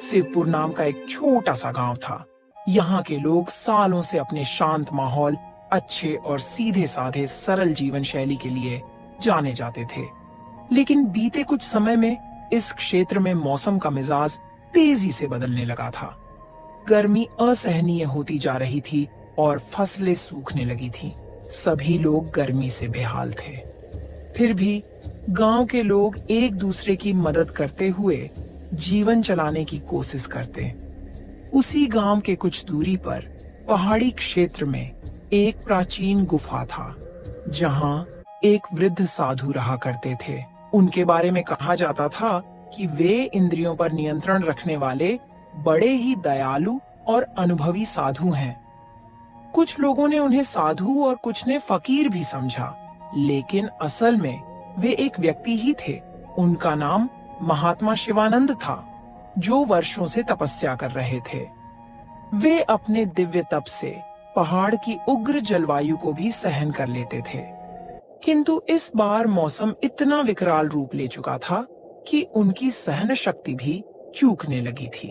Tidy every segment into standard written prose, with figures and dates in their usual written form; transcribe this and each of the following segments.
शिवपुर नाम का एक छोटा सा गांव था। यहाँ के लोग सालों से अपने शांत माहौल, अच्छे और सीधे साधे सरल जीवन शैली के लिए जाने जाते थे। लेकिन बीते कुछ समय में इस क्षेत्र में मौसम का मिजाज तेजी से बदलने लगा था। गर्मी असहनीय होती जा रही थी और फसलें सूखने लगी थीं। सभी लोग गर्मी से बेहाल थे। फिर भी गांव के लोग एक दूसरे की मदद करते हुए जीवन चलाने की कोशिश करते। उसी गांव के कुछ दूरी पर पहाड़ी क्षेत्र में एक प्राचीन गुफा था, जहां एक वृद्ध साधु रहा करते थे। उनके बारे में कहा जाता था कि वे इंद्रियों पर नियंत्रण रखने वाले बड़े ही दयालु और अनुभवी साधु हैं। कुछ लोगों ने उन्हें साधु और कुछ ने फकीर भी समझा, लेकिन असल में वे एक व्यक्ति ही थे। उनका नाम महात्मा शिवानंद था, जो वर्षों से तपस्या कर रहे थे। वे अपने दिव्य तप से पहाड़ की उग्र जलवायु को भी सहन कर लेते थे। किंतु इस बार मौसम इतना विकराल रूप ले चुका था कि उनकी सहन शक्ति भी चूकने लगी थी।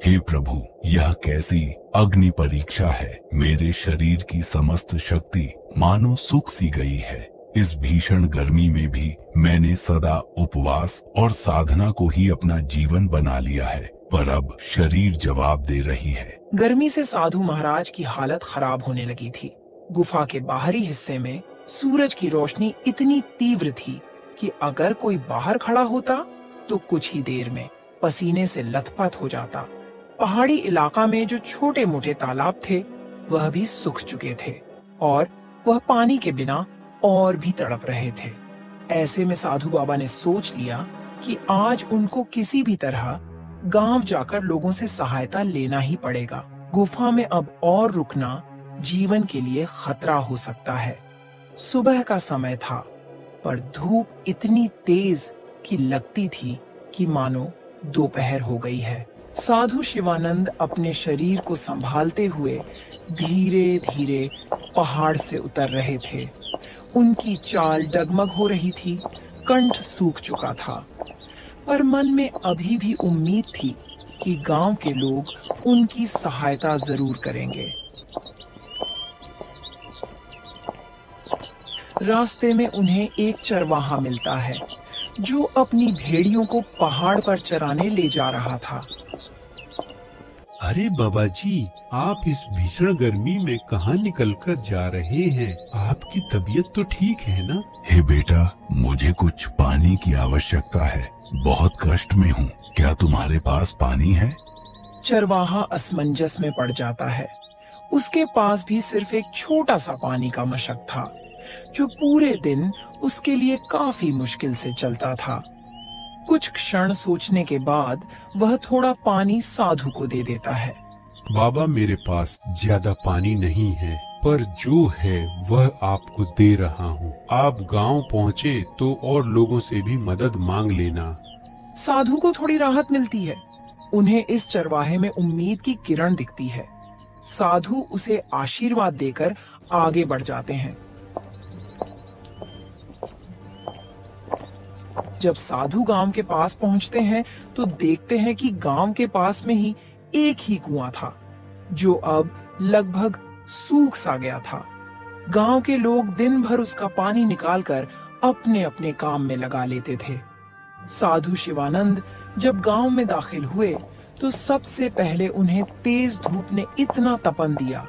हे प्रभु, यह कैसी अग्नि परीक्षा है। मेरे शरीर की समस्त शक्ति मानो सूख सी गई है। इस भीषण गर्मी में भी मैंने सदा उपवास और साधना को ही अपना जीवन बना लिया है, पर अब शरीर जवाब दे रही है। गर्मी से साधु महाराज की हालत खराब होने लगी थी। गुफा के बाहरी हिस्से में सूरज की रोशनी इतनी तीव्र थी कि अगर कोई बाहर खड़ा होता तो कुछ ही देर में पसीने से लथपथ हो जाता। पहाड़ी इलाका में जो छोटे मोटे तालाब थे वह भी सूख चुके थे और वह पानी के बिना और भी तड़प रहे थे। ऐसे में साधु बाबा ने सोच लिया कि आज उनको किसी भी तरह गांव जाकर लोगों से सहायता लेना ही पड़ेगा। गुफा में अब और रुकना जीवन के लिए खतरा हो सकता है। सुबह का समय था, पर धूप इतनी तेज कि लगती थी कि मानो दोपहर हो गई है। साधु शिवानंद अपने शरीर को संभालते हुए धीरे धीरे पहाड़ से उतर रहे थे। उनकी चाल डगमग हो रही थी, कंठ सूख चुका था, पर मन में अभी भी उम्मीद थी कि गांव के लोग उनकी सहायता जरूर करेंगे। रास्ते में उन्हें एक चरवाहा मिलता है, जो अपनी भेड़ियों को पहाड़ पर चराने ले जा रहा था। अरे बाबा जी, आप इस भीषण गर्मी में कहाँ निकल कर जा रहे हैं? आपकी तबीयत तो ठीक है ना? हे बेटा, मुझे कुछ पानी की आवश्यकता है। बहुत कष्ट में हूँ। क्या तुम्हारे पास पानी है? चरवाहा असमंजस में पड़ जाता है। उसके पास भी सिर्फ एक छोटा सा पानी का मशक था, जो पूरे दिन उसके लिए काफी मुश्किल से चलता था। कुछ क्षण सोचने के बाद वह थोड़ा पानी साधु को दे देता है। बाबा, मेरे पास ज्यादा पानी नहीं है, पर जो है वह आपको दे रहा हूँ। आप गांव पहुँचे तो और लोगों से भी मदद मांग लेना। साधु को थोड़ी राहत मिलती है। उन्हें इस चरवाहे में उम्मीद की किरण दिखती है। साधु उसे आशीर्वाद देकर आगे बढ़ जाते हैं। जब साधु गांव के पास पहुंचते हैं तो देखते हैं कि गांव के पास में ही एक ही कुआं था, जो अब लगभग सूख सा गया था। गांव के लोग दिन भर उसका पानी निकालकर अपने अपने काम में लगा लेते थे। साधु शिवानंद जब गांव में दाखिल हुए तो सबसे पहले उन्हें तेज धूप ने इतना तपन दिया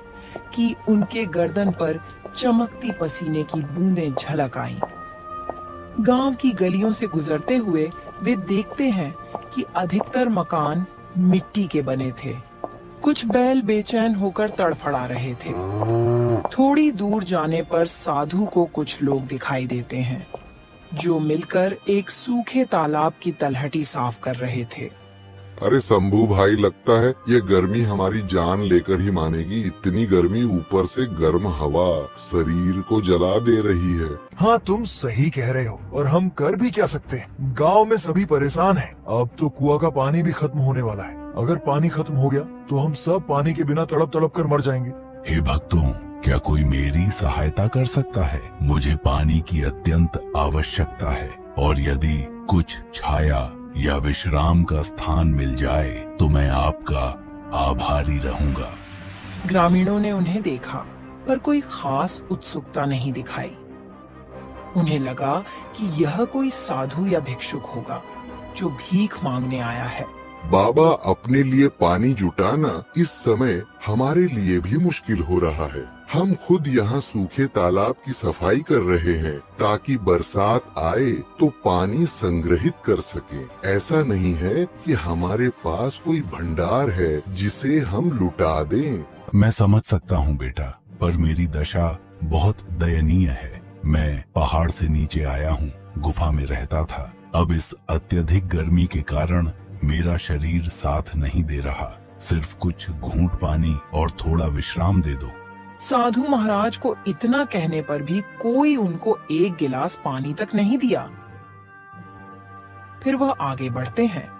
कि उनके गर्दन पर चमकती पसीने की बूंदें झलक आईं। गांव की गलियों से गुजरते हुए वे देखते हैं कि अधिकतर मकान मिट्टी के बने थे। कुछ बैल बेचैन होकर तड़फड़ा रहे थे। थोड़ी दूर जाने पर साधु को कुछ लोग दिखाई देते हैं, जो मिलकर एक सूखे तालाब की तलहटी साफ कर रहे थे। अरे शंभू भाई, लगता है ये गर्मी हमारी जान लेकर ही मानेगी। इतनी गर्मी, ऊपर से गर्म हवा शरीर को जला दे रही है। हाँ, तुम सही कह रहे हो, और हम कर भी क्या सकते हैं? गांव में सभी परेशान हैं। अब तो कुआं का पानी भी खत्म होने वाला है। अगर पानी खत्म हो गया तो हम सब पानी के बिना तड़प तड़प कर मर जाएंगे। हे भक्तों, क्या कोई मेरी सहायता कर सकता है? मुझे पानी की अत्यंत आवश्यकता है। और यदि कुछ छाया या विश्राम का स्थान मिल जाए तो मैं आपका आभारी रहूंगा। ग्रामीणों ने उन्हें देखा पर कोई खास उत्सुकता नहीं दिखाई। उन्हें लगा कि यह कोई साधु या भिक्षुक होगा जो भीख मांगने आया है। बाबा, अपने लिए पानी जुटाना इस समय हमारे लिए भी मुश्किल हो रहा है। हम खुद यहाँ सूखे तालाब की सफाई कर रहे हैं ताकि बरसात आए तो पानी संग्रहित कर सकें। ऐसा नहीं है कि हमारे पास कोई भंडार है जिसे हम लुटा दें। मैं समझ सकता हूँ बेटा, पर मेरी दशा बहुत दयनीय है। मैं पहाड़ से नीचे आया हूँ, गुफा में रहता था। अब इस अत्यधिक गर्मी के कारण मेरा शरीर साथ नहीं दे रहा। सिर्फ कुछ घूंट पानी और थोड़ा विश्राम दे दो। साधु महाराज को इतना कहने पर भी कोई उनको एक गिलास पानी तक नहीं दिया। फिर वह आगे बढ़ते हैं।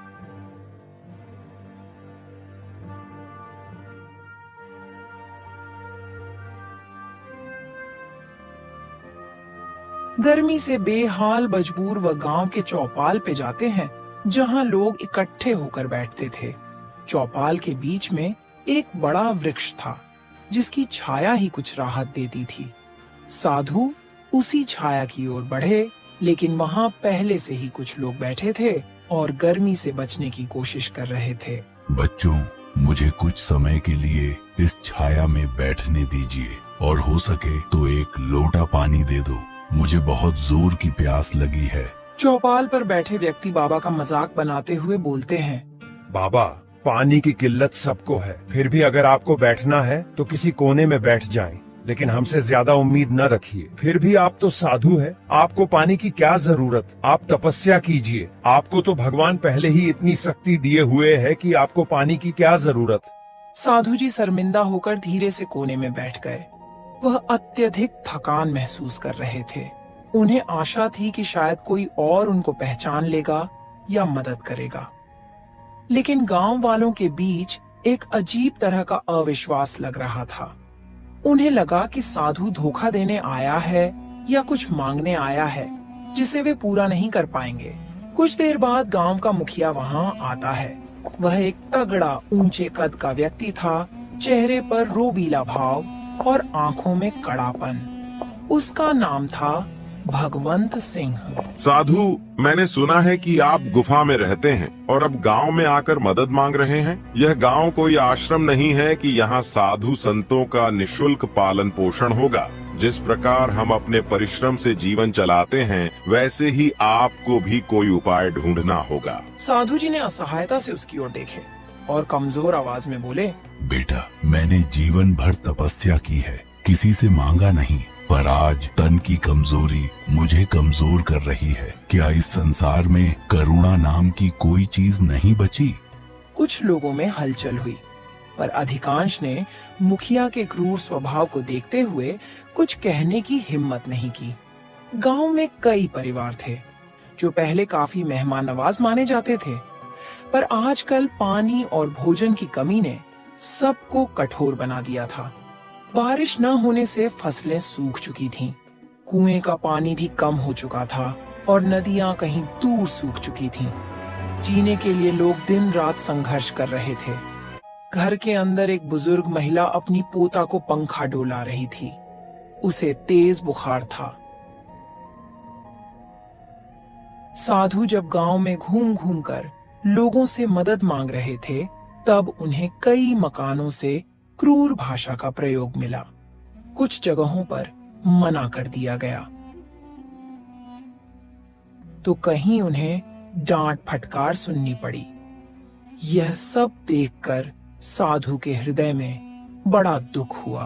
गर्मी से बेहाल मजबूर वह गांव के चौपाल पे जाते हैं जहां लोग इकट्ठे होकर बैठते थे। चौपाल के बीच में एक बड़ा वृक्ष था जिसकी छाया ही कुछ राहत देती थी। साधु उसी छाया की ओर बढ़े, लेकिन वहां पहले से ही कुछ लोग बैठे थे और गर्मी से बचने की कोशिश कर रहे थे। बच्चों, मुझे कुछ समय के लिए इस छाया में बैठने दीजिए और हो सके तो एक लोटा पानी दे दो। मुझे बहुत जोर की प्यास लगी है। चौपाल पर बैठे व्यक्ति बाबा का मजाक बनाते हुए बोलते हैं, बाबा, पानी की किल्लत सबको है, फिर भी अगर आपको बैठना है तो किसी कोने में बैठ जाएं, लेकिन हमसे ज्यादा उम्मीद न रखिए। फिर भी आप तो साधु हैं, आपको पानी की क्या जरूरत? आप तपस्या कीजिए। आपको तो भगवान पहले ही इतनी शक्ति दिए हुए है कि आपको पानी की क्या जरूरत? साधु जी शर्मिंदा होकर धीरे से कोने में बैठ गए। वह अत्यधिक थकान महसूस कर रहे थे। उन्हें आशा थी कि शायद कोई और उनको पहचान लेगा या मदद करेगा, लेकिन गांव वालों के बीच एक अजीब तरह का अविश्वास लग रहा था। उन्हें लगा कि साधु धोखा देने आया है या कुछ मांगने आया है जिसे वे पूरा नहीं कर पाएंगे। कुछ देर बाद गांव का मुखिया वहां आता है। वह एक तगड़ा ऊंचे कद का व्यक्ति था, चेहरे पर रोबीला भाव और आंखों में कड़ापन। उसका नाम था भगवंत सिंह। साधु, मैंने सुना है कि आप गुफा में रहते हैं और अब गांव में आकर मदद मांग रहे हैं। यह गांव कोई आश्रम नहीं है कि यहाँ साधु संतों का निशुल्क पालन पोषण होगा। जिस प्रकार हम अपने परिश्रम से जीवन चलाते हैं, वैसे ही आपको भी कोई उपाय ढूंढना होगा। साधु जी ने असहायता से उसकी ओर देखे और कमजोर आवाज में बोले, बेटा, मैंने जीवन भर तपस्या की है, किसी से मांगा नहीं, पर आज तन की कमजोरी मुझे कमजोर कर रही है। क्या इस संसार में करुणा नाम की कोई चीज नहीं बची? कुछ लोगों में हलचल हुई, पर अधिकांश ने मुखिया के क्रूर स्वभाव को देखते हुए कुछ कहने की हिम्मत नहीं की। गांव में कई परिवार थे जो पहले काफी मेहमान नवाज माने जाते थे, पर आजकल पानी और भोजन की कमी ने सबको कठोर बना दिया था। बारिश न होने से फसलें सूख चुकी थीं, कुएं का पानी भी कम हो चुका था और नदियां कहीं दूर सूख चुकी थीं। जीने के लिए लोग दिन रात संघर्ष कर रहे थे। घर के अंदर एक बुजुर्ग महिला अपनी पोता को पंखा डोला रही थी। उसे तेज बुखार था। साधु जब गांव में घूम घूम कर लोगों से मदद मांग रहे थे, तब उन्हें कई मकानों से क्रूर भाषा का प्रयोग मिला। कुछ जगहों पर मना कर दिया गया तो कहीं उन्हें डांट फटकार सुननी पड़ी। यह सब देखकर साधु के हृदय में बड़ा दुख हुआ।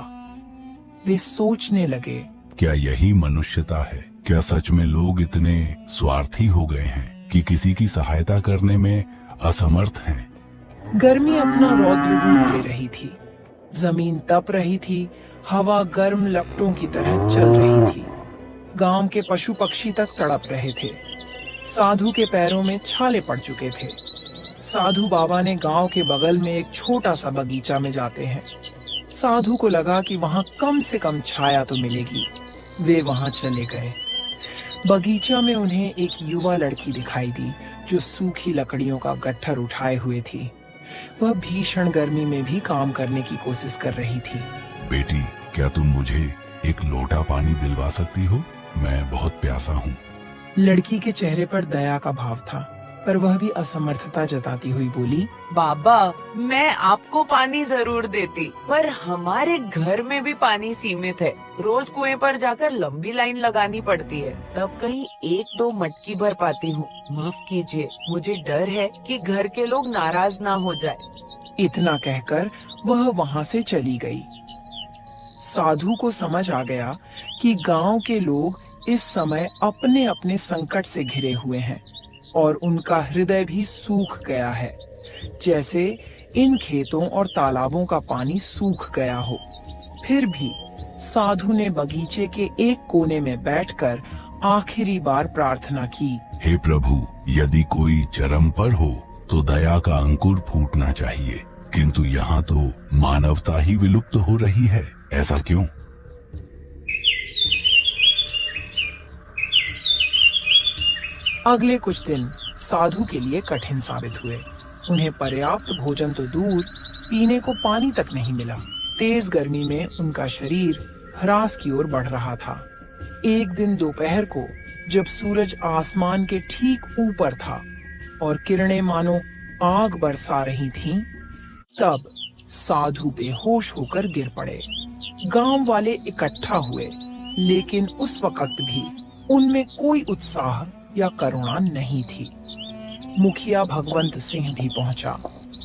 वे सोचने लगे, क्या यही मनुष्यता है? क्या सच में लोग इतने स्वार्थी हो गए हैं कि किसी की सहायता करने में असमर्थ हैं? गर्मी अपना रौद्र रूप ले रही थी। जमीन तप रही थी, हवा गर्म लपटों की तरह चल रही थी। गांव के पशु पक्षी तक तड़प रहे थे। साधु के पैरों में छाले पड़ चुके थे। साधु बाबा ने गांव के बगल में एक छोटा सा बगीचा में जाते हैं। साधु को लगा कि वहां कम से कम छाया तो मिलेगी। वे वहां चले गए। बगीचा में उन्हें एक युवा लड़की दिखाई दी जो सूखी लकड़ियों का गट्ठर उठाए हुए थी। वह भीषण गर्मी में भी काम करने की कोशिश कर रही थी। बेटी, क्या तुम मुझे एक लोटा पानी दिलवा सकती हो? मैं बहुत प्यासा हूँ। लड़की के चेहरे पर दया का भाव था, पर वह भी असमर्थता जताती हुई बोली, बाबा, मैं आपको पानी जरूर देती, पर हमारे घर में भी पानी सीमित है। रोज कुएं पर जाकर लंबी लाइन लगानी पड़ती है, तब कहीं 1-2 मटकी भर पाती हूँ। माफ कीजिए, मुझे डर है कि घर के लोग नाराज ना हो जाए। इतना कहकर वह वहाँ से चली गई। साधु को समझ आ गया कि गांव के लोग इस समय अपने अपने संकट से घिरे हुए हैं और उनका हृदय भी सूख गया है, जैसे इन खेतों और तालाबों का पानी सूख गया हो। फिर भी साधु ने बगीचे के एक कोने में बैठकर आखिरी बार प्रार्थना की, हे प्रभु, यदि कोई चरम पर हो तो दया का अंकुर फूटना चाहिए, किंतु यहाँ तो मानवता ही विलुप्त हो रही है। ऐसा क्यों? अगले कुछ दिन साधु के लिए कठिन साबित हुए। उन्हें पर्याप्त भोजन तो दूर, पीने को पानी तक नहीं मिला। तेज गर्मी में उनका शरीर ह्रास की ओर बढ़ रहा था। एक दिन दोपहर को जब सूरज आसमान के ठीक ऊपर था और किरणें मानो आग बरसा रही थीं, तब साधु बेहोश होकर गिर पड़े। गांव वाले इकट्ठा हुए, लेकिन उस वक्त भी उनमें कोई उत्साह या करुणा नहीं थी। मुखिया भगवंत सिंह भी पहुंचा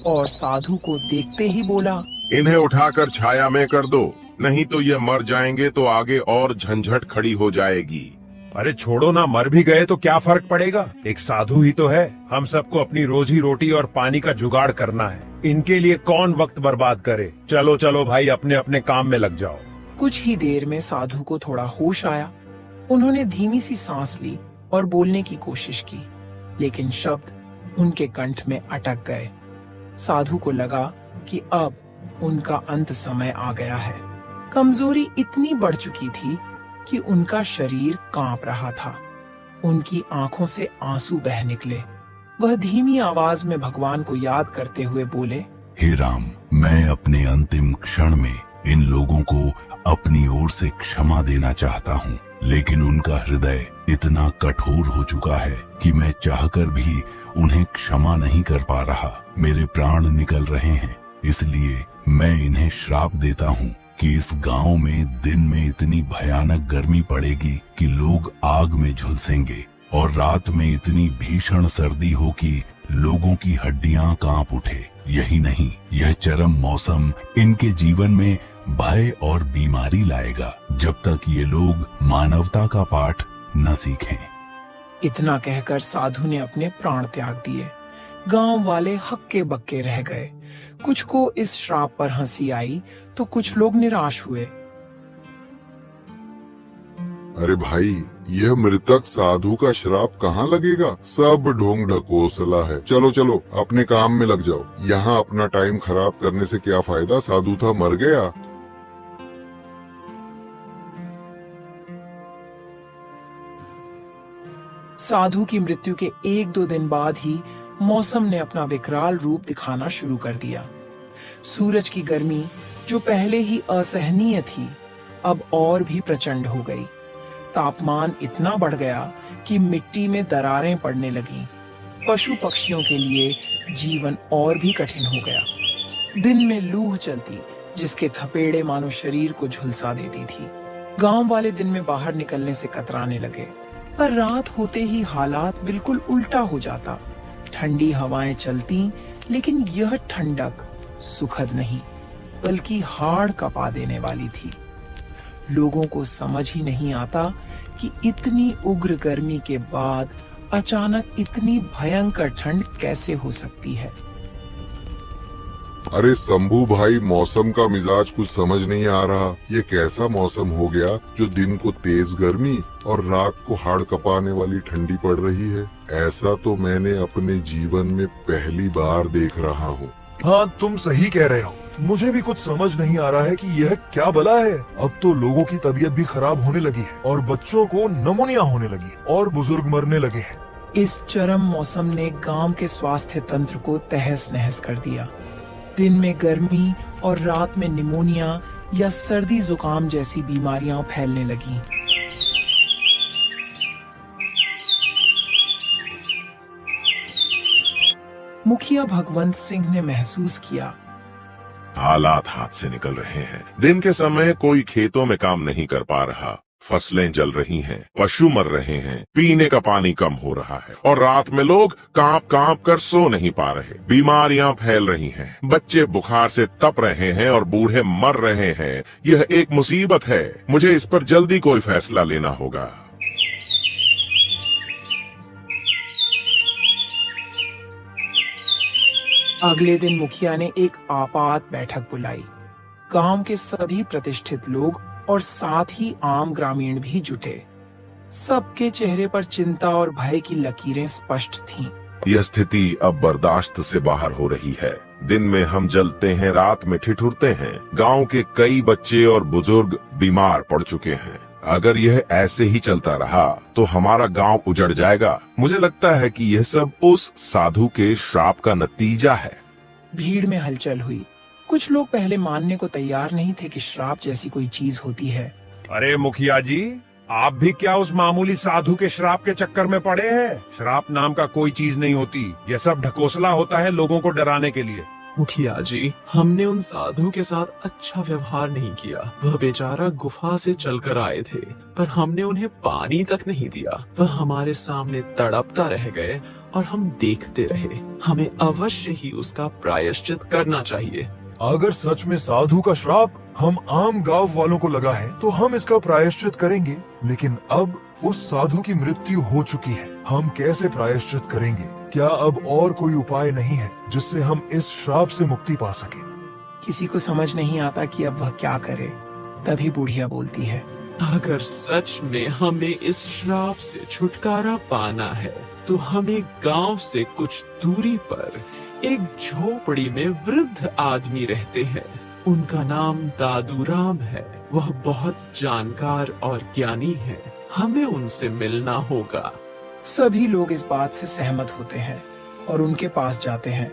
और साधु को देखते ही बोला, इन्हें उठाकर छाया में कर दो, नहीं तो ये मर जाएंगे तो आगे और झंझट खड़ी हो जाएगी। अरे छोड़ो ना, मर भी गए तो क्या फर्क पड़ेगा? एक साधु ही तो है। हम सबको अपनी रोजी रोटी और पानी का जुगाड़ करना है, इनके लिए कौन वक्त बर्बाद करे। चलो चलो भाई, अपने अपने काम में लग जाओ। कुछ ही देर में साधु को थोड़ा होश आया। उन्होंने धीमी सी सांस ली और बोलने की कोशिश की, लेकिन शब्द उनके कंठ में अटक गए। साधु को लगा कि अब उनका अंत समय आ गया है। कमजोरी इतनी बढ़ चुकी थी कि उनका शरीर कांप रहा था। उनकी आंखों से आंसू बह निकले। वह धीमी आवाज में भगवान को याद करते हुए बोले, हे राम, मैं अपने अंतिम क्षण में इन लोगों को अपनी ओर से क्षमा देना चाहता हूँ, लेकिन उनका हृदय इतना कठोर हो चुका है कि मैं चाहकर भी उन्हें क्षमा नहीं कर पा रहा। मेरे प्राण निकल रहे हैं, इसलिए मैं इन्हें श्राप देता हूँ कि इस गांव में दिन में इतनी भयानक गर्मी पड़ेगी कि लोग आग में झुलसेंगे और रात में इतनी भीषण सर्दी हो कि लोगों की हड्डियां कांप उठे। यही नहीं, यह चरम मौसम इनके जीवन में भय और बीमारी लाएगा जब तक ये लोग मानवता का पाठ न सीखें। इतना कहकर साधु ने अपने प्राण त्याग दिए। गांव वाले हक्के बक्के रह गए। कुछ को इस श्राप पर हंसी आई तो कुछ लोग निराश हुए। अरे भाई, यह मृतक साधु का श्राप कहाँ लगेगा? सब ढोंग ढकोसला है। चलो चलो, अपने काम में लग जाओ। यहाँ अपना टाइम खराब करने से क्या फायदा? साधु था, मर गया। साधु की मृत्यु के 1-2 दिन बाद ही मौसम ने अपना विकराल रूप दिखाना शुरू कर दिया। सूरज की गर्मी, जो पहले ही असहनीय थी, अब और भी प्रचंड हो गई। तापमान इतना बढ़ गया कि मिट्टी में दरारें पड़ने लगीं। पशु पक्षियों के लिए जीवन और भी कठिन हो गया। दिन में लूह चलती, जिसके थपेड़े मानो शरीर को झुलसा देती थी। गांव वाले दिन में बाहर निकलने से कतराने लगे, पर रात होते ही हालात बिल्कुल उल्टा हो जाता। ठंडी हवाएं चलती, लेकिन यह ठंडक सुखद नहीं, बल्कि हाड़ कपा देने वाली थी। लोगों को समझ ही नहीं आता कि इतनी उग्र गर्मी के बाद अचानक इतनी भयंकर ठंड कैसे हो सकती है। अरे शंभू भाई, मौसम का मिजाज कुछ समझ नहीं आ रहा। ये कैसा मौसम हो गया जो दिन को तेज गर्मी और रात को हाड़ कपाने वाली ठंडी पड़ रही है? ऐसा तो मैंने अपने जीवन में पहली बार देख रहा हूँ। हाँ, तुम सही कह रहे हो। मुझे भी कुछ समझ नहीं आ रहा है कि यह क्या बला है। अब तो लोगों की तबीयत भी खराब होने लगी है और बच्चों को निमोनिया होने लगी और बुजुर्ग मरने लगे हैं। इस चरम मौसम ने गांव के स्वास्थ्य तंत्र को तहस नहस कर दिया। दिन में गर्मी और रात में निमोनिया या सर्दी जुकाम जैसी बीमारियां फैलने लगीं। मुखिया भगवंत सिंह ने महसूस किया, हालात हाथ से निकल रहे हैं। दिन के समय कोई खेतों में काम नहीं कर पा रहा, फसलें जल रही हैं, पशु मर रहे हैं, पीने का पानी कम हो रहा है और रात में लोग कांप कांप कर सो नहीं पा रहे। बीमारियां फैल रही हैं, बच्चे बुखार से तप रहे हैं और बूढ़े मर रहे हैं। यह एक मुसीबत है। मुझे इस पर जल्दी कोई फैसला लेना होगा। अगले दिन मुखिया ने एक आपात बैठक बुलाई। गांव के सभी प्रतिष्ठित लोग और साथ ही आम ग्रामीण भी जुटे। सबके चेहरे पर चिंता और भय की लकीरें स्पष्ट थीं। यह स्थिति अब बर्दाश्त से बाहर हो रही है। दिन में हम जलते हैं, रात में ठिठुरते हैं। गांव के कई बच्चे और बुजुर्ग बीमार पड़ चुके हैं। अगर यह ऐसे ही चलता रहा तो हमारा गांव उजड़ जाएगा। मुझे लगता है कि यह सब उस साधु के श्राप का नतीजा है। भीड़ में हलचल हुई। कुछ लोग पहले मानने को तैयार नहीं थे कि श्राप जैसी कोई चीज होती है। अरे मुखिया जी, आप भी क्या उस मामूली साधु के श्राप के चक्कर में पड़े हैं? श्राप नाम का कोई चीज नहीं होती। यह सब ढकोसला होता है लोगों को डराने के लिए। मुखिया जी, हमने उन साधु के साथ अच्छा व्यवहार नहीं किया। वह बेचारा गुफा से चलकर आए थे, पर हमने उन्हें पानी तक नहीं दिया। वह हमारे सामने तड़पता रह गए और हम देखते रहे। हमें अवश्य ही उसका प्रायश्चित करना चाहिए। अगर सच में साधु का श्राप हम आम गांव वालों को लगा है तो हम इसका प्रायश्चित करेंगे, लेकिन अब उस साधु की मृत्यु हो चुकी है। हम कैसे प्रायश्चित करेंगे? क्या अब और कोई उपाय नहीं है जिससे हम इस श्राप से मुक्ति पा सके? किसी को समझ नहीं आता कि अब वह क्या करे। तभी बुढ़िया बोलती है, अगर सच में हमें इस श्राप से छुटकारा पाना है तो हमें गांव से कुछ दूरी पर एक झोपड़ी में वृद्ध आदमी रहते हैं। उनका नाम दादूराम है। वह बहुत जानकार और ज्ञानी है। हमें उनसे मिलना होगा। सभी लोग इस बात से सहमत होते हैं और उनके पास जाते हैं।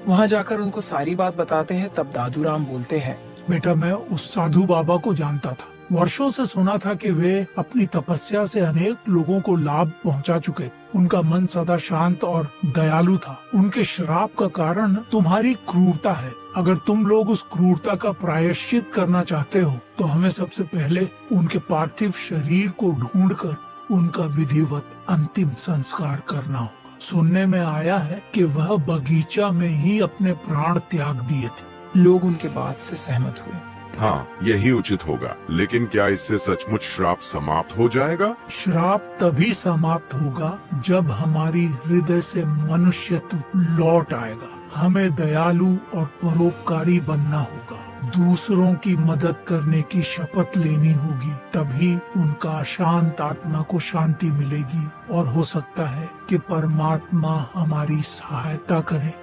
वहां जाकर उनको सारी बात बताते हैं। तब दादूराम बोलते हैं, बेटा, मैं उस साधु बाबा को जानता था। वर्षों से सुना था कि वे अपनी तपस्या से अनेक लोगों को लाभ पहुंचा चुके। उनका मन सदा शांत और दयालु था। उनके श्राप का कारण तुम्हारी क्रूरता है। अगर तुम लोग उस क्रूरता का प्रायश्चित करना चाहते हो तो हमें सबसे पहले उनके पार्थिव शरीर को ढूंढकर उनका विधिवत अंतिम संस्कार करना होगा। सुनने में आया है कि वह बगीचा में ही अपने प्राण त्याग दिए थे। लोग उनके बात से सहमत हुए। हाँ, यही उचित होगा। लेकिन क्या इससे सचमुच श्राप समाप्त हो जाएगा? श्राप तभी समाप्त होगा जब हमारी हृदय से मनुष्यत्व लौट आएगा। हमें दयालु और परोपकारी बनना होगा। दूसरों की मदद करने की शपथ लेनी होगी। तभी उनका अशांत आत्मा को शांति मिलेगी और हो सकता है कि परमात्मा हमारी सहायता करे।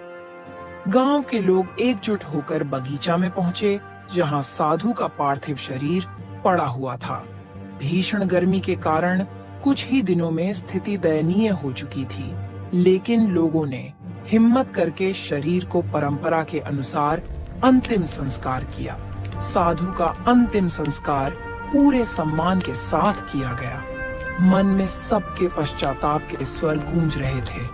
गांव के लोग एकजुट होकर बगीचा में पहुँचे जहां साधु का पार्थिव शरीर पड़ा हुआ था। भीषण गर्मी के कारण कुछ ही दिनों में स्थिति दयनीय हो चुकी थी, लेकिन लोगों ने हिम्मत करके शरीर को परंपरा के अनुसार अंतिम संस्कार किया। साधु का अंतिम संस्कार पूरे सम्मान के साथ किया गया। मन में सबके पश्चाताप के स्वर गूंज रहे थे।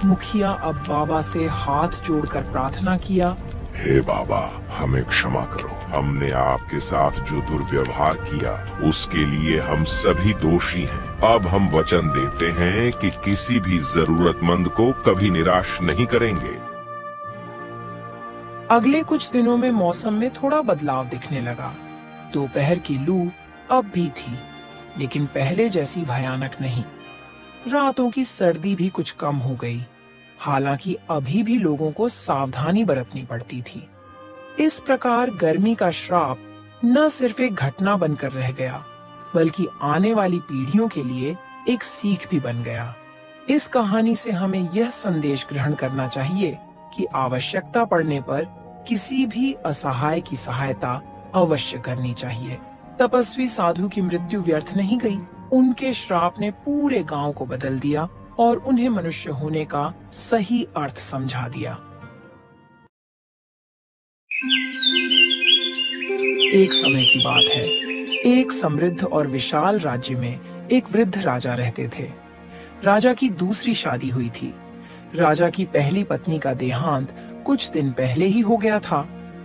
मुखिया अब बाबा से हाथ जोड़कर प्रार्थना किया, हे बाबा, हमें क्षमा करो। हमने आपके साथ जो दुर्व्यवहार किया उसके लिए हम सभी दोषी हैं। अब हम वचन देते हैं कि किसी भी जरूरतमंद को कभी निराश नहीं करेंगे। अगले कुछ दिनों में मौसम में थोड़ा बदलाव दिखने लगा। दोपहर की लू अब भी थी, लेकिन पहले जैसी भयानक नहीं। रातों की सर्दी भी कुछ कम हो गई। हालांकि अभी भी लोगों को सावधानी बरतनी पड़ती थी। इस प्रकार गर्मी का श्राप न सिर्फ एक घटना बनकर रह गया, बल्कि आने वाली पीढ़ियों के लिए एक सीख भी बन गया। इस कहानी से हमें यह संदेश ग्रहण करना चाहिए कि आवश्यकता पड़ने पर किसी भी असहाय की सहायता अवश्य करनी चाहिए। तपस्वी साधु की मृत्यु व्यर्थ नहीं गई। उनके श्राप ने पूरे गांव को बदल दिया और उन्हें मनुष्य होने का सही अर्थ समझा दिया। एक समय की बात है, एक समृद्ध और विशाल राज्य में एक वृद्ध राजा रहते थे। राजा की दूसरी शादी हुई थी। राजा की पहली पत्नी का देहांत कुछ दिन पहले ही हो गया था।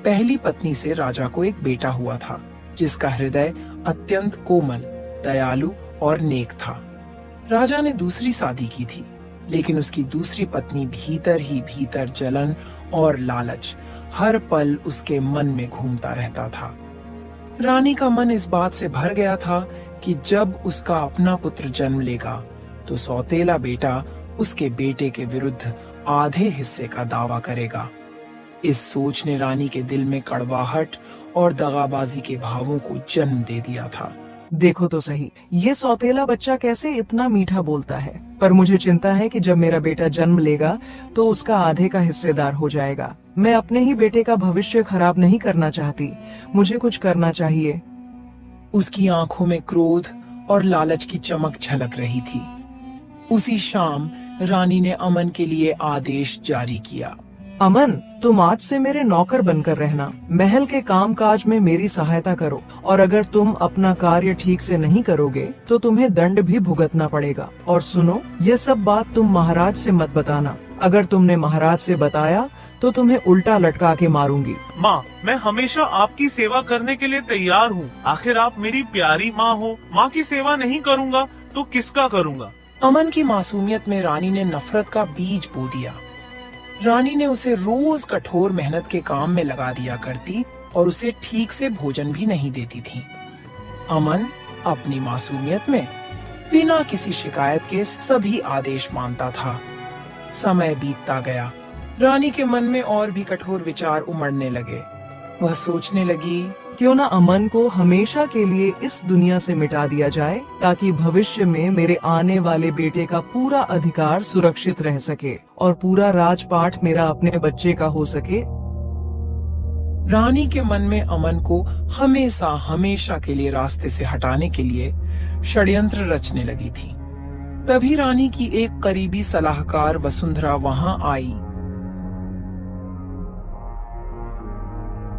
पहली पत्नी से राजा को एक बेटा हुआ था, जिसका हृदय अत्यंत कोमल, दयालु और नेक था। राजा ने दूसरी शादी की थी, लेकिन उसकी दूसरी पत्नी भीतर ही भीतर जलन और लालच हर पल उसके मन में घूमता रहता था। रानी का मन इस बात से भर गया था कि जब उसका अपना पुत्र जन्म लेगा तो सौतेला बेटा उसके बेटे के विरुद्ध आधे हिस्से का दावा करेगा। इस सोच ने रानी के दिल में कड़वाहट और दगाबाजी के भावों को जन्म दे दिया था। देखो तो सही, ये सौतेला बच्चा कैसे इतना मीठा बोलता है, पर मुझे चिंता है कि जब मेरा बेटा जन्म लेगा तो उसका आधे का हिस्सेदार हो जाएगा। मैं अपने ही बेटे का भविष्य खराब नहीं करना चाहती, मुझे कुछ करना चाहिए। उसकी आंखों में क्रोध और लालच की चमक झलक रही थी। उसी शाम रानी ने अमन के लिए आदेश जारी किया। अमन, तुम आज से मेरे नौकर बनकर रहना। महल के कामकाज में मेरी सहायता करो, और अगर तुम अपना कार्य ठीक से नहीं करोगे तो तुम्हें दंड भी भुगतना पड़ेगा। और सुनो, यह सब बात तुम महाराज से मत बताना। अगर तुमने महाराज से बताया तो तुम्हें उल्टा लटका के मारूंगी। माँ, मैं हमेशा आपकी सेवा करने के लिए तैयार हूँ। आखिर आप मेरी प्यारी माँ हो। माँ की सेवा नहीं करूँगा तो किसका करूँगा? अमन की मासूमियत में रानी ने नफरत का बीज बो दिया। रानी ने उसे रोज कठोर मेहनत के काम में लगा दिया करती और उसे ठीक से भोजन भी नहीं देती थी। अमन अपनी मासूमियत में बिना किसी शिकायत के सभी आदेश मानता था। समय बीतता गया। रानी के मन में और भी कठोर विचार उमड़ने लगे। वह सोचने लगी, क्यों न अमन को हमेशा के लिए इस दुनिया से मिटा दिया जाए, ताकि भविष्य में मेरे आने वाले बेटे का पूरा अधिकार सुरक्षित रह सके और पूरा राजपाट मेरा अपने बच्चे का हो सके। रानी के मन में अमन को हमेशा हमेशा के लिए रास्ते से हटाने के लिए षड्यंत्र रचने लगी थी। तभी रानी की एक करीबी सलाहकार वसुंधरा वहां आई।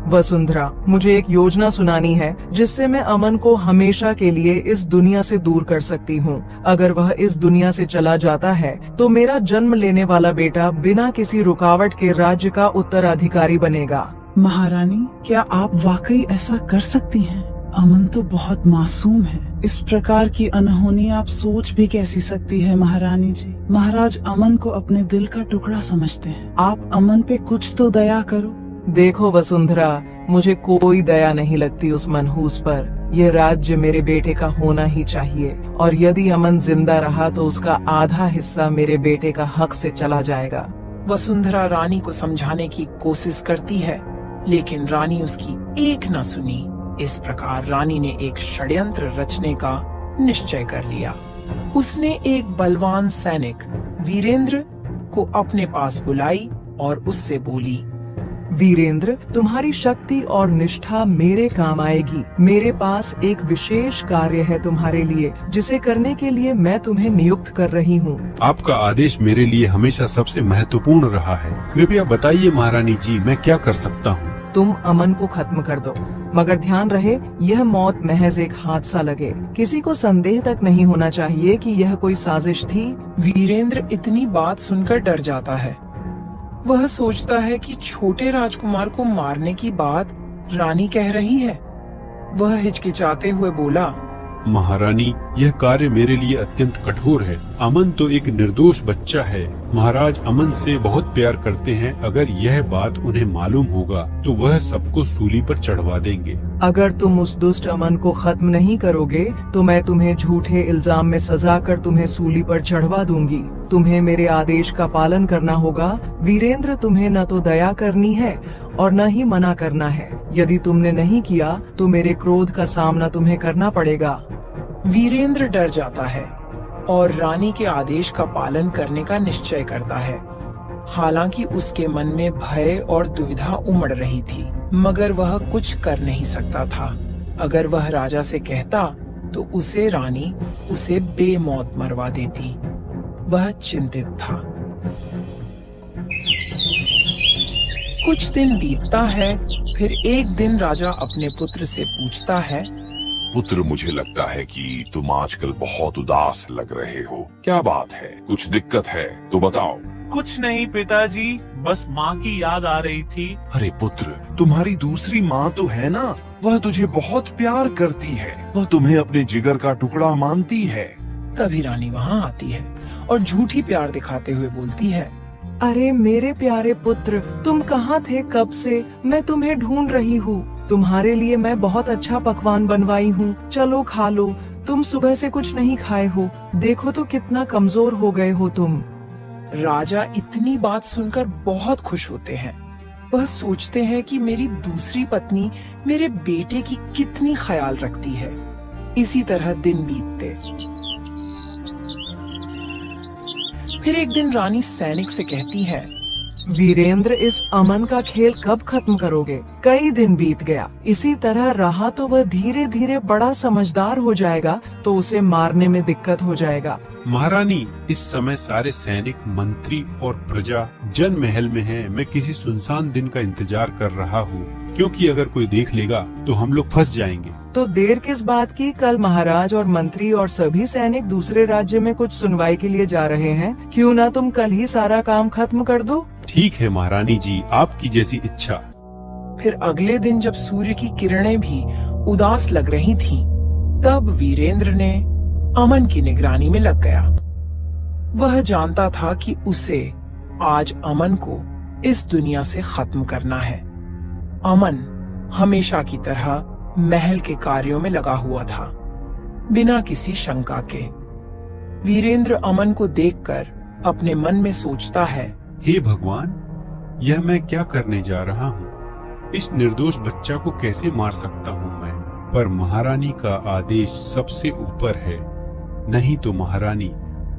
वसुंधरा, मुझे एक योजना सुनानी है जिससे मैं अमन को हमेशा के लिए इस दुनिया से दूर कर सकती हूँ। अगर वह इस दुनिया से चला जाता है तो मेरा जन्म लेने वाला बेटा बिना किसी रुकावट के राज्य का उत्तराधिकारी बनेगा। महारानी, क्या आप वाकई ऐसा कर सकती हैं? अमन तो बहुत मासूम है। इस प्रकार की अनहोनी आप सोच भी कैसी सकती है महारानी जी? महाराज अमन को अपने दिल का टुकड़ा समझते हैं। आप अमन पे कुछ तो दया करो। देखो वसुंधरा, मुझे कोई दया नहीं लगती उस मनहूस पर। यह राज्य मेरे बेटे का होना ही चाहिए, और यदि अमन जिंदा रहा तो उसका आधा हिस्सा मेरे बेटे का हक से चला जाएगा। वसुंधरा रानी को समझाने की कोशिश करती है, लेकिन रानी उसकी एक न सुनी। इस प्रकार रानी ने एक षड्यंत्र रचने का निश्चय कर लिया। उसने एक बलवान सैनिक वीरेंद्र को अपने पास बुलाई और उससे बोली, वीरेंद्र, तुम्हारी शक्ति और निष्ठा मेरे काम आएगी। मेरे पास एक विशेष कार्य है तुम्हारे लिए, जिसे करने के लिए मैं तुम्हें नियुक्त कर रही हूँ। आपका आदेश मेरे लिए हमेशा सबसे महत्वपूर्ण रहा है। कृपया बताइए महारानी जी, मैं क्या कर सकता हूँ? तुम अमन को खत्म कर दो, मगर ध्यान रहे यह मौत महज एक हादसा लगे। किसी को संदेह तक नहीं होना चाहिए कि यह कोई साजिश थी। वीरेंद्र इतनी बात सुनकर डर जाता है। वह सोचता है कि छोटे राजकुमार को मारने की बात रानी कह रही है। वह हिचकिचाते हुए बोला, महारानी, यह कार्य मेरे लिए अत्यंत कठोर है। अमन तो एक निर्दोष बच्चा है। महाराज अमन से बहुत प्यार करते हैं। अगर यह बात उन्हें मालूम होगा तो वह सबको सूली पर चढ़वा देंगे। अगर तुम उस दुष्ट अमन को खत्म नहीं करोगे तो मैं तुम्हें झूठे इल्जाम में सजा कर तुम्हें सूली पर चढ़वा दूंगी। तुम्हें मेरे आदेश का पालन करना होगा। वीरेंद्र, तुम्हें न तो दया करनी है और न ही मना करना है। यदि तुमने नहीं किया तो मेरे क्रोध का सामना तुम्हें करना पड़ेगा। वीरेंद्र डर जाता है। और रानी के आदेश का पालन करने का निश्चय करता है। हालांकि उसके मन में भय और दुविधा उमड़ रही थी, मगर वह कुछ कर नहीं सकता था। अगर वह राजा से कहता तो उसे रानी उसे बेमौत मरवा देती। वह चिंतित था। कुछ दिन बीतता है। फिर एक दिन राजा अपने पुत्र से पूछता है, पुत्र, मुझे लगता है कि तुम आजकल बहुत उदास लग रहे हो। क्या बात है? कुछ दिक्कत है तो बताओ। कुछ नहीं पिताजी, बस माँ की याद आ रही थी। अरे पुत्र, तुम्हारी दूसरी माँ तो है ना, वह तुझे बहुत प्यार करती है। वह तुम्हें अपने जिगर का टुकड़ा मानती है। तभी रानी वहाँ आती है और झूठी प्यार दिखाते हुए बोलती है, अरे मेरे प्यारे पुत्र, तुम कहाँ थे कब से? मैं तुम्हें ढूंढ रही हूँ। तुम्हारे लिए मैं बहुत अच्छा पकवान बनवाई हूँ, चलो खा लो। तुम सुबह से कुछ नहीं खाए हो, देखो तो कितना कमजोर हो गए हो तुम। राजा इतनी बात सुनकर बहुत खुश होते हैं। वह सोचते हैं कि मेरी दूसरी पत्नी मेरे बेटे की कितनी ख्याल रखती है। इसी तरह दिन बीतते। फिर एक दिन रानी सैनिक से कहती है, वीरेंद्र, इस अमन का खेल कब खत्म करोगे? कई दिन बीत गया, इसी तरह रहा तो वह धीरे धीरे बड़ा समझदार हो जाएगा, तो उसे मारने में दिक्कत हो जाएगा। महारानी, इस समय सारे सैनिक, मंत्री और प्रजा जन महल में हैं। मैं किसी सुनसान दिन का इंतजार कर रहा हूँ, क्योंकि अगर कोई देख लेगा तो हम लोग फंस जाएंगे। तो देर किस बात की? कल महाराज और मंत्री और सभी सैनिक दूसरे राज्य में कुछ सुनवाई के लिए जा रहे हैं। क्यों ना तुम कल ही सारा काम खत्म कर दो? ठीक है महारानी जी, आपकी जैसी इच्छा। फिर अगले दिन जब सूर्य की किरणें भी उदास लग रही थीं, तब वीरेंद्र ने अमन की निगरानी में लग गया। वह जानता था कि उसे आज अमन को इस दुनिया से खत्म करना है। अमन हमेशा की तरह महल के कार्यों में लगा हुआ था, बिना किसी शंका के। वीरेंद्र अमन को देखकर अपने मन में सोचता है, हे भगवान, यह मैं क्या करने जा रहा हूँ? इस निर्दोष बच्चा को कैसे मार सकता हूँ मैं? पर महारानी का आदेश सबसे ऊपर है, नहीं तो महारानी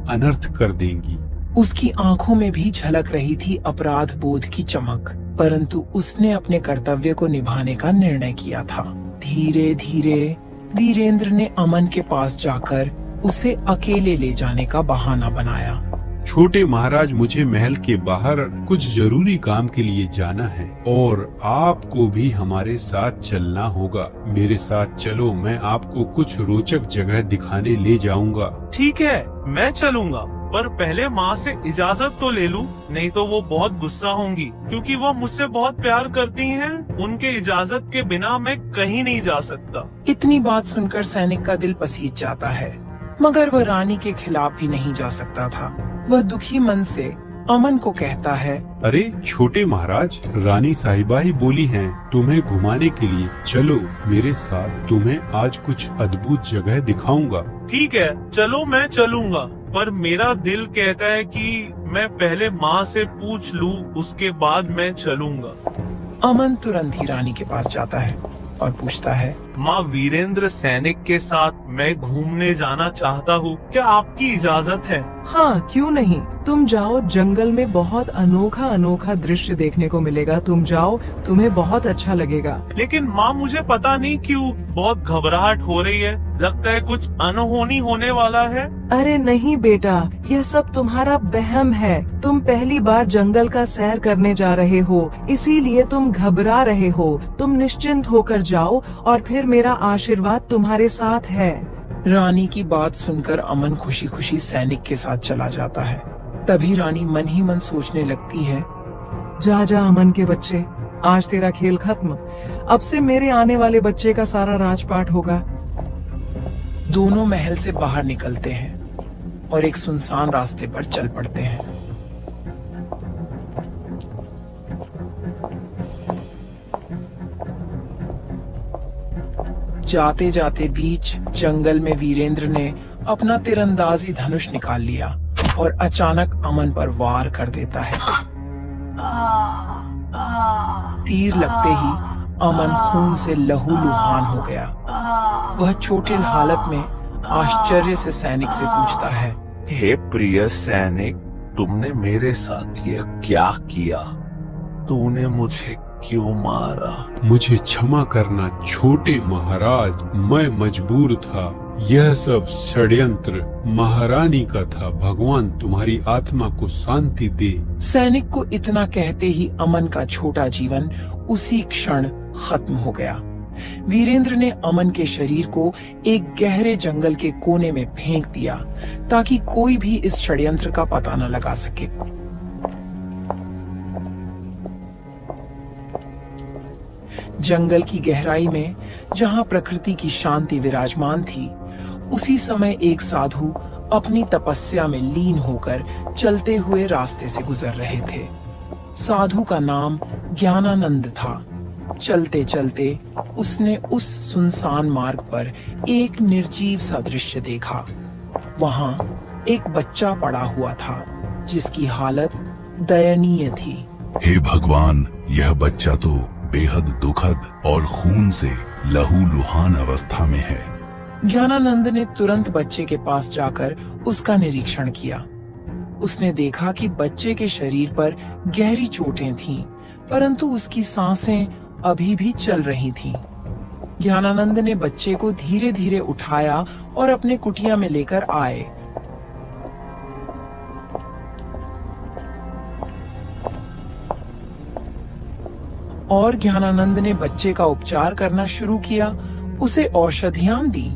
अनर्थ कर देंगी। उसकी आंखों में भी झलक रही थी अपराध बोध की चमक, परंतु उसने अपने कर्तव्य को निभाने का निर्णय किया था। धीरे धीरे वीरेंद्र ने अमन के पास जाकर उसे अकेले ले जाने का बहाना बनाया। छोटे महाराज, मुझे महल के बाहर कुछ जरूरी काम के लिए जाना है और आपको भी हमारे साथ चलना होगा। मेरे साथ चलो, मैं आपको कुछ रोचक जगह दिखाने ले जाऊंगा। ठीक है, मैं चलूंगा, पर पहले माँ से इजाजत तो ले लूं, नहीं तो वो बहुत गुस्सा होंगी, क्योंकि वो मुझसे बहुत प्यार करती हैं। उनके इजाजत के बिना मैं कहीं नहीं जा सकता। इतनी बात सुनकर सैनिक का दिल पसीज जाता है, मगर वह रानी के खिलाफ भी नहीं जा सकता था। वह दुखी मन से अमन को कहता है, अरे छोटे महाराज, रानी साहिबा ही बोली हैं तुम्हें घुमाने के लिए। चलो मेरे साथ, तुम्हें आज कुछ अद्भुत जगह दिखाऊंगा। ठीक है, चलो मैं चलूंगा, पर मेरा दिल कहता है कि मैं पहले माँ से पूछ लूं, उसके बाद मैं चलूंगा। अमन तुरंत ही रानी के पास जाता है और पूछता है, माँ, वीरेंद्र सैनिक के साथ मैं घूमने जाना चाहता हूँ, क्या आपकी इजाजत है? हाँ, क्यों नहीं, तुम जाओ। जंगल में बहुत अनोखा अनोखा दृश्य देखने को मिलेगा। तुम जाओ, तुम्हें बहुत अच्छा लगेगा। लेकिन माँ, मुझे पता नहीं क्यों बहुत घबराहट हो रही है। लगता है कुछ अनहोनी होने वाला है। अरे नहीं बेटा, यह सब तुम्हारा वहम है। तुम पहली बार जंगल का सैर करने जा रहे हो, इसीलिए तुम घबरा रहे हो। तुम निश्चिंत होकर जाओ और फिर मेरा आशीर्वाद तुम्हारे साथ है। रानी की बात सुनकर अमन खुशी खुशी सैनिक के साथ चला जाता है। तभी रानी मन ही मन सोचने लगती है, जा जा अमन के बच्चे, आज तेरा खेल खत्म। अब से मेरे आने वाले बच्चे का सारा राजपाट होगा। दोनों महल से बाहर निकलते हैं और एक सुनसान रास्ते पर चल पड़ते हैं। जाते जाते बीच जंगल में वीरेंद्र ने अपना तीरंदाजी धनुष निकाल लिया और अचानक अमन पर वार कर देता है। तीर लगते ही अमन खून से लहूलुहान हो गया। वह चोटिल हालत में आश्चर्य से सैनिक से पूछता है, हे प्रिय सैनिक, तुमने मेरे साथ ये क्या किया? तूने मुझे क्यों मारा? मुझे क्षमा करना छोटे महाराज, मैं मजबूर था। यह सब षड्यंत्र महारानी का था। भगवान तुम्हारी आत्मा को शांति दे। सैनिक को इतना कहते ही अमन का छोटा जीवन उसी क्षण खत्म हो गया। वीरेंद्र ने अमन के शरीर को एक गहरे जंगल के कोने में फेंक दिया ताकि कोई भी इस षड्यंत्र का पता न लगा सके। जंगल की गहराई में जहां प्रकृति की शांति विराजमान थी, उसी समय एक साधु अपनी तपस्या में लीन होकर चलते हुए रास्ते से गुजर रहे थे। साधु का नाम ज्ञानानंद था। चलते चलते उसने उस सुनसान मार्ग पर एक निर्जीव सा दृश्य देखा। वहां एक बच्चा पड़ा हुआ था जिसकी हालत दयनीय थी। हे भगवान, यह बच्चा तो बेहद दुखद और खून से लहूलुहान अवस्था में है। ज्ञानानंद ने तुरंत बच्चे के पास जाकर उसका निरीक्षण किया। उसने देखा कि बच्चे के शरीर पर गहरी चोटें थीं, परंतु उसकी सांसें अभी भी चल रही थीं। ज्ञानानंद ने बच्चे को धीरे धीरे उठाया और अपने कुटिया में लेकर आए। और ज्ञानानंद ने बच्चे का उपचार करना शुरू किया, उसे औषधियां दी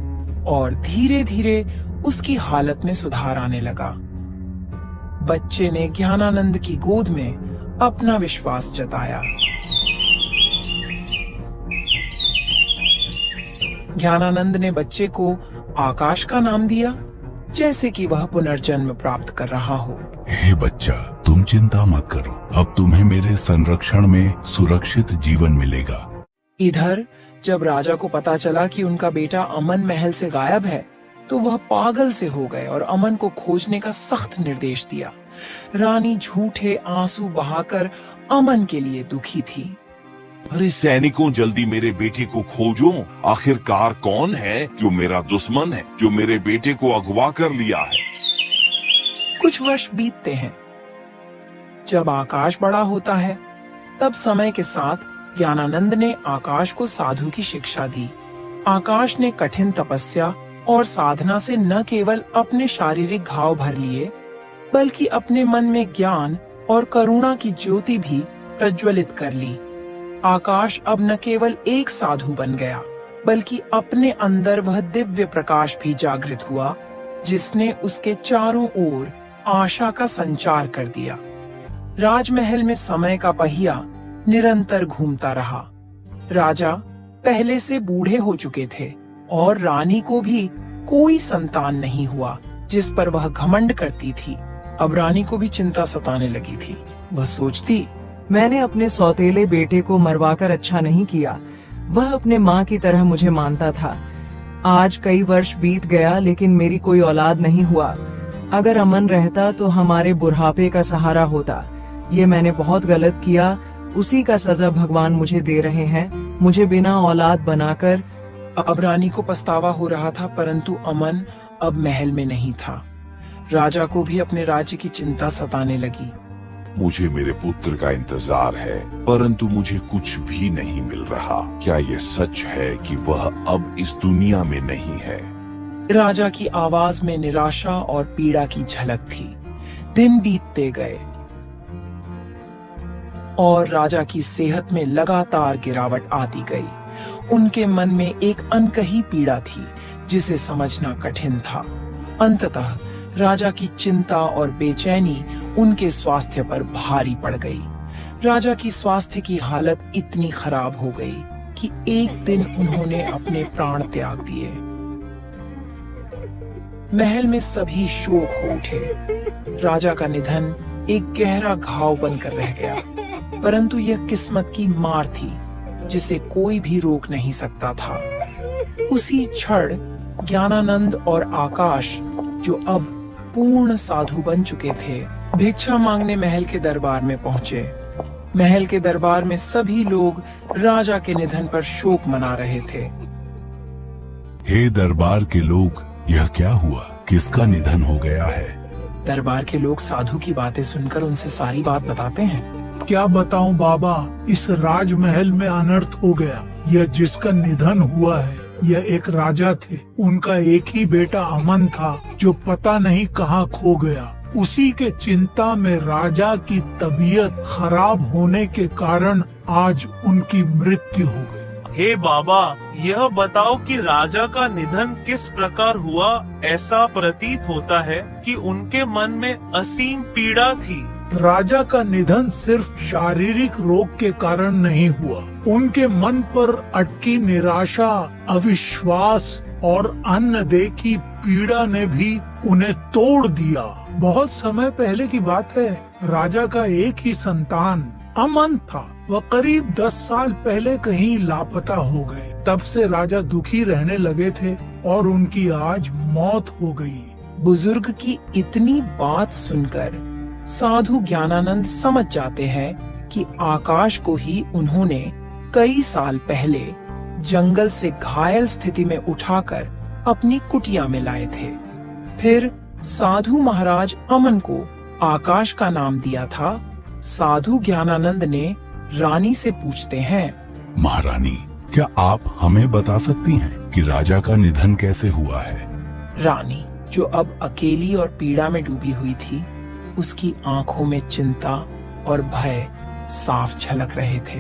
और धीरे धीरे उसकी हालत में सुधार आने लगा। बच्चे ने ज्ञानानंद की गोद में अपना विश्वास जताया। ज्ञानानंद ने बच्चे को आकाश का नाम दिया, जैसे कि वह पुनर्जन्म प्राप्त कर रहा हो। हे बच्चा, तुम चिंता मत करो, अब तुम्हें मेरे संरक्षण में सुरक्षित जीवन मिलेगा। इधर जब राजा को पता चला कि उनका बेटा अमन महल से गायब है, तो वह पागल से हो गए और अमन को खोजने का सख्त निर्देश दिया। रानी झूठे आंसू बहाकर अमन के लिए दुखी थी। अरे सैनिकों, जल्दी मेरे बेटे को खोजो। आखिरकार कौन है जो मेरा दुश्मन है, जो मेरे बेटे को अगवा कर लिया है? कुछ वर्ष बीतते हैं। जब आकाश बड़ा होता है, तब समय के साथ ज्ञानानंद ने आकाश को साधु की शिक्षा दी। आकाश ने कठिन तपस्या और साधना से न केवल अपने शारीरिक घाव भर लिए, बल्कि अपने मन में ज्ञान और करुणा की ज्योति भी प्रज्वलित कर ली। आकाश अब न केवल एक साधु बन गया, बल्कि अपने अंदर वह दिव्य प्रकाश भी जागृत हुआ, जिसने उसके चारों ओर आशा का संचार कर दिया। राजमहल में समय का पहिया निरंतर घूमता रहा। राजा पहले से बूढ़े हो चुके थे और रानी को भी कोई संतान नहीं हुआ, जिस पर वह घमंड करती थी। अब रानी को भी चिंता सताने लगी थी। वह सोचती, मैंने अपने सौतेले बेटे को मरवाकर अच्छा नहीं किया। वह अपने माँ की तरह मुझे मानता था। आज कई वर्ष बीत गया, लेकिन मेरी कोई औलाद नहीं हुआ। अगर अमन रहता तो हमारे बुढ़ापे का सहारा होता। ये मैंने बहुत गलत किया, उसी का सजा भगवान मुझे दे रहे हैं, मुझे बिना औलाद बनाकर। अब रानी को पछतावा हो रहा था, परंतु अमन अब महल में नहीं था। राजा को भी अपने राज्य की चिंता सताने लगी। मुझे मेरे पुत्र का इंतजार है, परंतु मुझे कुछ भी नहीं मिल रहा। क्या ये सच है कि वह अब इस दुनिया में नहीं है? राजा की आवाज में निराशा और पीड़ा की झलक थी। दिन बीतते गए और राजा की सेहत में लगातार गिरावट आती गई। उनके मन में एक अनकही पीड़ा थी, जिसे समझना कठिन था। अंततः राजा की चिंता और बेचैनी उनके स्वास्थ्य पर भारी पड़ गई। राजा की स्वास्थ्य की हालत इतनी खराब हो गई कि एक दिन उन्होंने अपने प्राण त्याग दिए। महल में सभी शोक हो उठे। राजा का निधन एक गहरा घाव बनकर रह गया, परंतु यह किस्मत की मार थी जिसे कोई भी रोक नहीं सकता था। उसी क्षण ज्ञानानंद और आकाश, जो अब पूर्ण साधु बन चुके थे, भिक्षा मांगने महल के दरबार में पहुंचे। महल के दरबार में सभी लोग राजा के निधन पर शोक मना रहे थे। हे दरबार के लोग, यह क्या हुआ? किसका निधन हो गया है? दरबार के लोग साधु की बातें सुनकर उनसे सारी बात बताते हैं। क्या बताऊं बाबा, इस राजमहल में अनर्थ हो गया। यह जिसका निधन हुआ है, यह एक राजा थे। उनका एक ही बेटा अमन था जो पता नहीं कहाँ खो गया। उसी के चिंता में राजा की तबीयत खराब होने के कारण आज उनकी मृत्यु हो गई। हे बाबा, यह बताओ कि राजा का निधन किस प्रकार हुआ। ऐसा प्रतीत होता है कि उनके मन में असीम पीड़ा थी। राजा का निधन सिर्फ शारीरिक रोग के कारण नहीं हुआ। उनके मन पर अटकी निराशा, अविश्वास और अन्न देखी पीड़ा ने भी उन्हें तोड़ दिया। बहुत समय पहले की बात है, राजा का एक ही संतान अमन था। वह करीब 10 साल पहले कहीं लापता हो गए। तब से राजा दुखी रहने लगे थे और उनकी आज मौत हो गई। बुजुर्ग की इतनी बात सुनकर साधु ज्ञानानंद समझ जाते हैं कि आकाश को ही उन्होंने कई साल पहले जंगल से घायल स्थिति में उठाकर अपनी कुटिया में लाए थे। फिर साधु महाराज अमन को आकाश का नाम दिया था। साधु ज्ञानानंद ने रानी से पूछते हैं, महारानी, क्या आप हमें बता सकती हैं कि राजा का निधन कैसे हुआ है? रानी, जो अब अकेली और पीड़ा में डूबी हुई थी, उसकी आंखों में चिंता और भय साफ झलक रहे थे।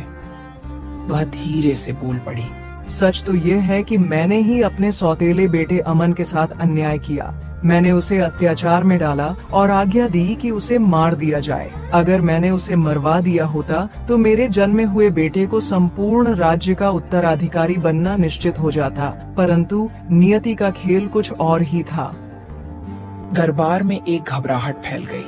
वह धीरे से बोल पड़ी, सच तो ये है कि मैंने ही अपने सौतेले बेटे अमन के साथ अन्याय किया। मैंने उसे अत्याचार में डाला और आज्ञा दी कि उसे मार दिया जाए। अगर मैंने उसे मरवा दिया होता तो मेरे जन्मे हुए बेटे को संपूर्ण राज्य का उत्तराधिकारी बनना निश्चित हो जाता, परंतु नियति का खेल कुछ और ही था। दरबार में एक घबराहट फैल गई।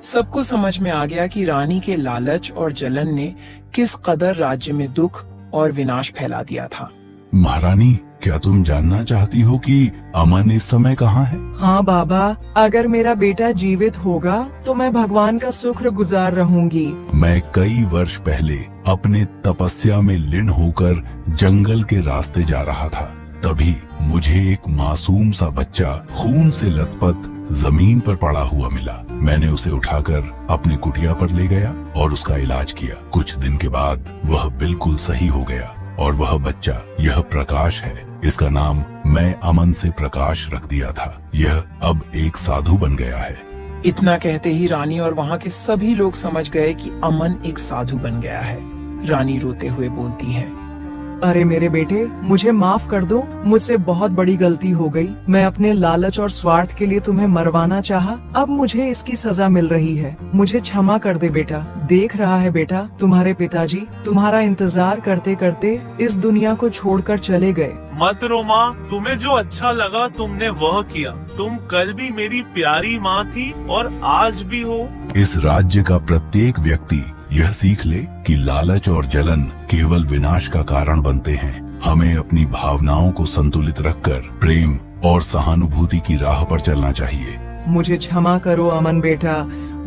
सबको समझ में आ गया कि रानी के लालच और जलन ने किस कदर राज्य में दुख और विनाश फैला दिया था। महारानी, क्या तुम जानना चाहती हो कि अमन इस समय कहाँ है? हाँ बाबा, अगर मेरा बेटा जीवित होगा तो मैं भगवान का शुक्रगुजार रहूंगी। मैं कई वर्ष पहले अपने तपस्या में लीन होकर जंगल के रास्ते जा रहा था। तभी मुझे एक मासूम सा बच्चा खून से लथपथ जमीन पर पड़ा हुआ मिला। मैंने उसे उठाकर अपनी कुटिया पर ले गया और उसका इलाज किया। कुछ दिन के बाद वह बिल्कुल सही हो गया और वह बच्चा यह प्रकाश है। इसका नाम मैं अमन से प्रकाश रख दिया था। यह अब एक साधु बन गया है। इतना कहते ही रानी और वहाँ के सभी लोग समझ गए कि अमन एक साधु बन गया है। रानी रोते हुए बोलती है, अरे मेरे बेटे, मुझे माफ कर दो। मुझसे बहुत बड़ी गलती हो गई। मैं अपने लालच और स्वार्थ के लिए तुम्हें मरवाना चाहा। अब मुझे इसकी सजा मिल रही है। मुझे क्षमा कर दे बेटा। देख रहा है बेटा, तुम्हारे पिताजी तुम्हारा इंतजार करते करते इस दुनिया को छोड़कर चले गए। मत रो माँ, तुम्हें जो अच्छा लगा तुमने वह किया। तुम कल भी मेरी प्यारी माँ थी और आज भी हो। इस राज्य का प्रत्येक व्यक्ति यह सीख ले कि लालच और जलन केवल विनाश का कारण बनते हैं। हमें अपनी भावनाओं को संतुलित रखकर प्रेम और सहानुभूति की राह पर चलना चाहिए। मुझे क्षमा करो अमन बेटा,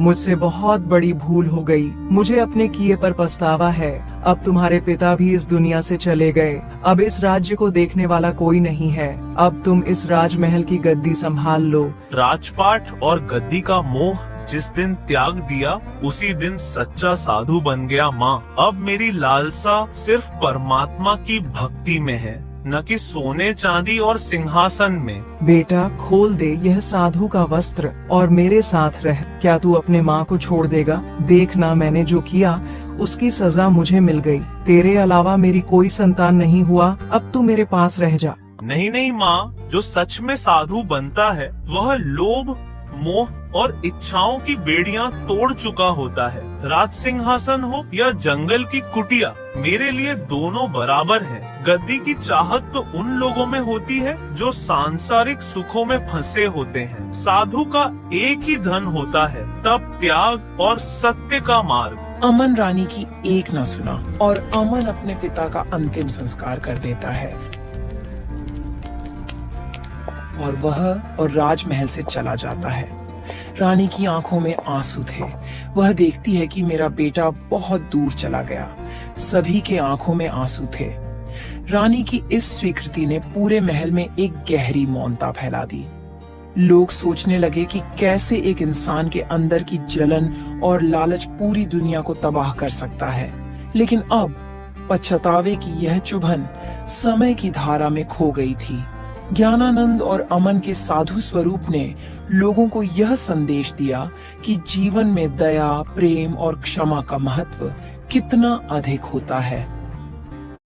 मुझसे बहुत बड़ी भूल हो गई। मुझे अपने किए पर पछतावा है। अब तुम्हारे पिता भी इस दुनिया से चले गए। अब इस राज्य को देखने वाला कोई नहीं है। अब तुम इस राजमहल की गद्दी संभाल लो। राजपाट और गद्दी का मोह जिस दिन त्याग दिया, उसी दिन सच्चा साधु बन गया माँ। अब मेरी लालसा सिर्फ परमात्मा की भक्ति में है, न कि सोने चांदी और सिंहासन में। बेटा, खोल दे यह साधु का वस्त्र और मेरे साथ रह। क्या तू अपने माँ को छोड़ देगा? देखना, मैंने जो किया उसकी सजा मुझे मिल गई। तेरे अलावा मेरी कोई संतान नहीं हुआ। अब तू मेरे पास रह जा। नहीं नहीं माँ, जो सच में साधु बनता है वह लोभ, मोह और इच्छाओं की बेड़ियां तोड़ चुका होता है। राज सिंहासन हो या जंगल की कुटिया, मेरे लिए दोनों बराबर है। गद्दी की चाहत तो उन लोगों में होती है जो सांसारिक सुखों में फंसे होते हैं। साधु का एक ही धन होता है, तप, त्याग और सत्य का मार्ग। अमन रानी की एक न सुना और अमन अपने पिता का अंतिम संस्कार कर देता है और वह और राजमहल से चला जाता है। रानी की आंखों में आंसू थे। वह देखती है कि मेरा बेटा बहुत दूर चला गया। सभी के आंखों में आंसू थे। रानी की इस स्वीकृति ने पूरे महल में एक गहरी मौनता फैला दी। लोग सोचने लगे कि कैसे एक इंसान के अंदर की जलन और लालच पूरी दुनिया को तबाह कर सकता है। लेकिन अब पछतावे की यह चुभन समय की धारा में खो गई थी। ज्ञानानंद और अमन के साधु स्वरूप ने लोगों को यह संदेश दिया कि जीवन में दया, प्रेम और क्षमा का महत्व कितना अधिक होता है।